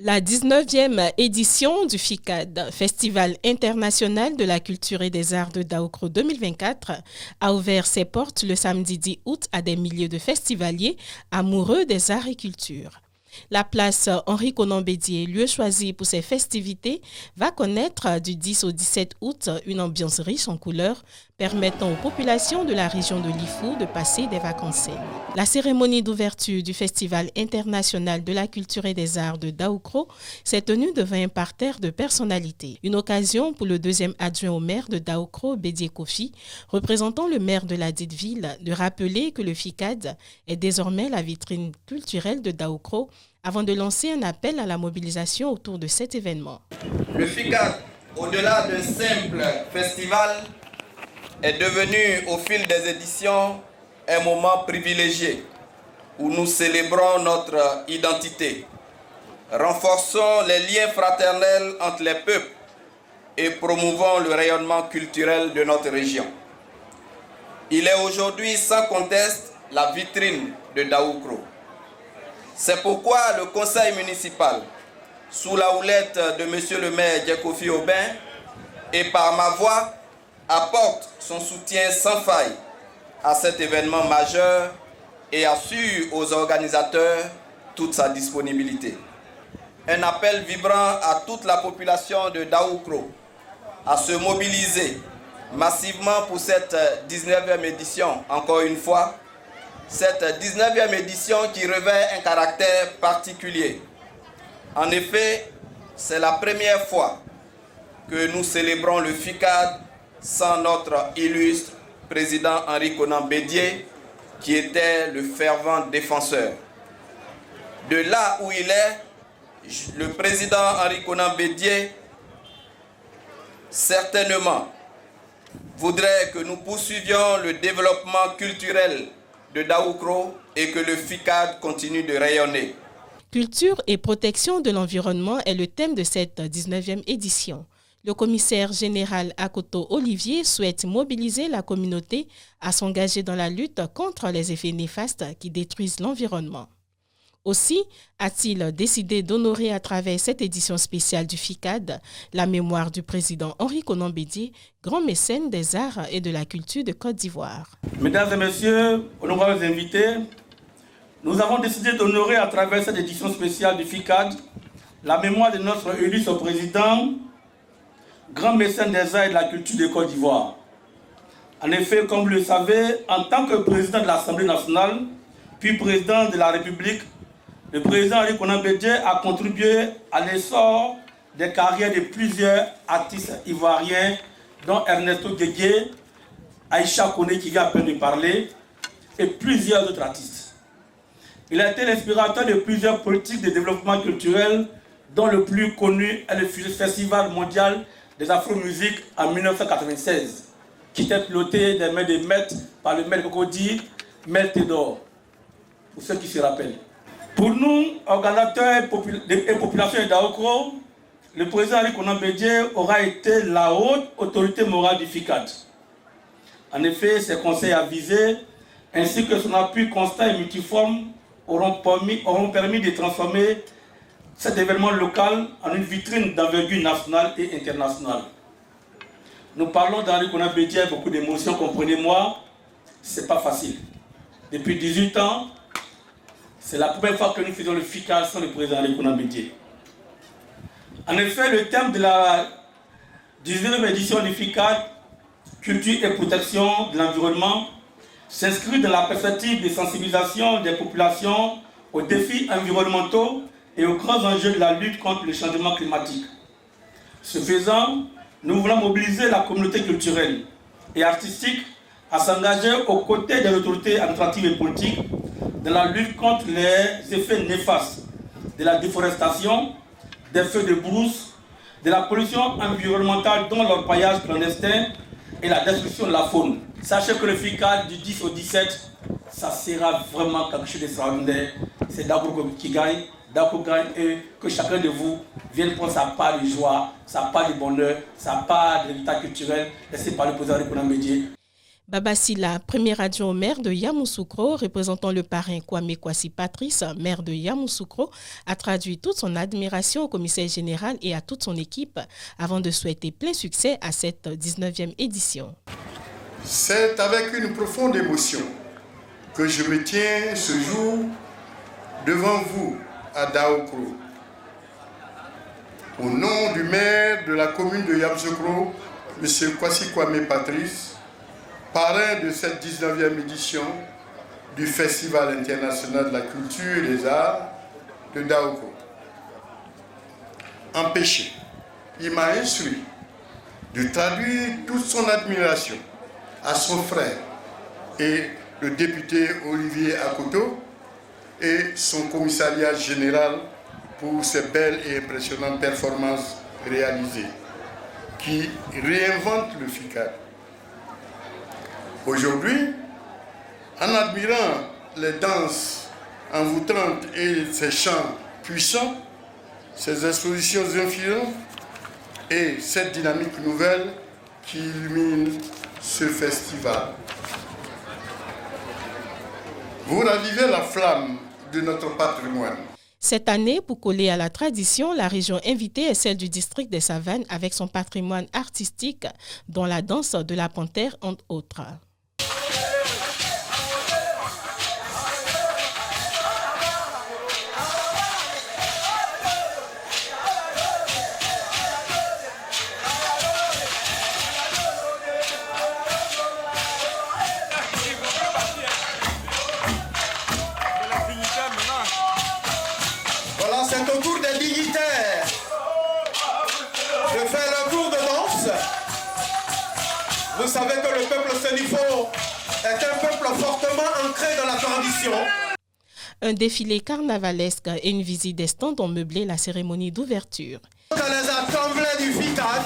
La 19e édition du FICAD, Festival international de la culture et des arts de Daoukro 2024, a ouvert ses portes le samedi 10 août à des milliers de festivaliers amoureux des arts et culture. La place Henri Conan Bédié, lieu choisi pour ces festivités, va connaître du 10 au 17 août une ambiance riche en couleurs, permettant aux populations de la région de Lifou de passer des vacances saines. La cérémonie d'ouverture du Festival international de la culture et des arts de Daoukro s'est tenue devant un parterre de personnalités. Une occasion pour le deuxième adjoint au maire de Daoukro, Bédié Kofi, représentant le maire de la dite ville, de rappeler que le FICAD est désormais la vitrine culturelle de Daoukro, avant de lancer un appel à la mobilisation autour de cet événement. Le FICAD, au-delà d'un simple festival, est devenu au fil des éditions un moment privilégié où nous célébrons notre identité, renforçons les liens fraternels entre les peuples et promouvons le rayonnement culturel de notre région. Il est aujourd'hui sans conteste la vitrine de Daoukro. C'est pourquoi le conseil municipal, sous la houlette de M. le maire Kofi Aubin et par ma voix, apporte son soutien sans faille à cet événement majeur et assure aux organisateurs toute sa disponibilité. Un appel vibrant à toute la population de Daoukro à se mobiliser massivement pour cette 19e édition, encore une fois, cette 19e édition qui revêt un caractère particulier. En effet, c'est la première fois que nous célébrons le FICAD sans notre illustre président Henri Conan Bédié, qui était le fervent défenseur. De là où il est, le président Henri Conan Bédié, certainement, voudrait que nous poursuivions le développement culturel de Daoukro et que le FICAD continue de rayonner. Culture et protection de l'environnement est le thème de cette 19e édition. Le commissaire général Akoto Olivier souhaite mobiliser la communauté à s'engager dans la lutte contre les effets néfastes qui détruisent l'environnement. Aussi a-t-il décidé d'honorer à travers cette édition spéciale du FICAD la mémoire du président Henri Conan Bédié, grand mécène des arts et de la culture de Côte d'Ivoire. Mesdames et messieurs, honorables invités, nous avons décidé d'honorer à travers cette édition spéciale du FICAD la mémoire de notre illustre président, grand mécène des arts et de la culture de Côte d'Ivoire. En effet, comme vous le savez, en tant que président de l'Assemblée nationale, puis président de la République, le président Henri Conan Bédié a contribué à l'essor des carrières de plusieurs artistes ivoiriens, dont Ernesto Guégué, Aïcha Koné qui vient à peine de parler, et plusieurs autres artistes. Il a été l'inspirateur de plusieurs politiques de développement culturel, dont le plus connu est le Festival mondial des Afro-musiques en 1996, qui était piloté des mains de maître par le maître Cocody, maître Théodore, pour ceux qui se rappellent. Pour nous, organisateurs et population de Daoukro, le président Henri Conan Bédié aura été la haute autorité morale du FICAD. En effet, ses conseils avisés, ainsi que son appui constant et multiforme, auront permis de transformer cet événement local en une vitrine d'envergure nationale et internationale. Nous parlons d'Henri Conan Bédié avec beaucoup d'émotions, comprenez-moi, ce n'est pas facile. Depuis 18 ans, c'est la première fois que nous faisons le FICAD sans le président Henri Conan Bédié. En effet, le thème de la 19e édition du FICAD, culture et protection de l'environnement, s'inscrit dans la perspective de sensibilisation des populations aux défis environnementaux et aux grands enjeux de la lutte contre le changement climatique. Ce faisant, nous voulons mobiliser la communauté culturelle et artistique à s'engager aux côtés des autorités administratives et politiques dans la lutte contre les effets néfastes de la déforestation, des feux de brousse, de la pollution environnementale dont l'orpaillage clandestin et la destruction de la faune. Sachez que le FICAD du 10 au 17, ça sera vraiment quelque chose d'extraordinaire. C'est Daoukro qui gagne, Daoukro gagne et que chacun de vous vienne prendre sa part de joie, sa part de bonheur, sa part de l'état culturel laissé par le président Henri Conan Bédié. Baba Silla, premier adjoint au maire de Yamoussoukro, représentant le parrain Kwame Kwasi Patrice, maire de Yamoussoukro, a traduit toute son admiration au commissaire général et à toute son équipe avant de souhaiter plein succès à cette 19e édition. C'est avec une profonde émotion que je me tiens ce jour devant vous à Daokro. Au nom du maire de la commune de Yamoussoukro, M. Kwasi Kwame Patrice, parrain de cette 19e édition du Festival international de la culture et des arts de Daokro. Empêché, il m'a instruit de traduire toute son admiration à son frère et le député Olivier Akoto et son commissariat général pour ces belles et impressionnantes performances réalisées qui réinventent le FICAD. Aujourd'hui, en admirant les danses envoûtantes et ces chants puissants, ces expositions influentes et cette dynamique nouvelle qui illumine ce festival, vous ravivez la flamme de notre patrimoine. Cette année, pour coller à la tradition, la région invitée est celle du district des Savanes avec son patrimoine artistique, dont la danse de la panthère, entre autres. C'est au tour des dignitaires de faire le tour de danse. Vous savez que le peuple sénifo est un peuple fortement ancré dans la tradition. Un défilé carnavalesque et une visite des stands ont meublé la cérémonie d'ouverture. Dans les assemblées du FICAD,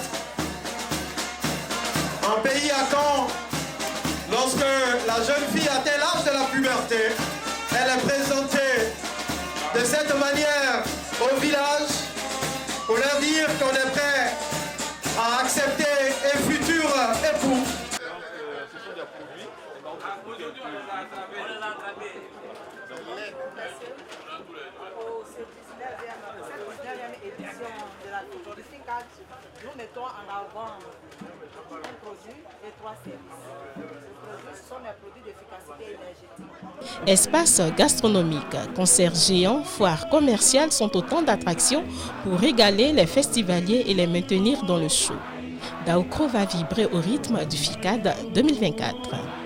en pays à Caen, lorsque la jeune fille atteint l'âge de la puberté, elle est présentée de cette manière au village pour leur dire qu'on est prêt à accepter un futur époux. Ce sont des produits. Nous mettons en avant un produit et 3 services. Ce sont des produits d'efficacité énergétique. Espaces gastronomiques, concerts géants, foires commerciales sont autant d'attractions pour régaler les festivaliers et les maintenir dans le show. Daokro va vibrer au rythme du FICAD 2024.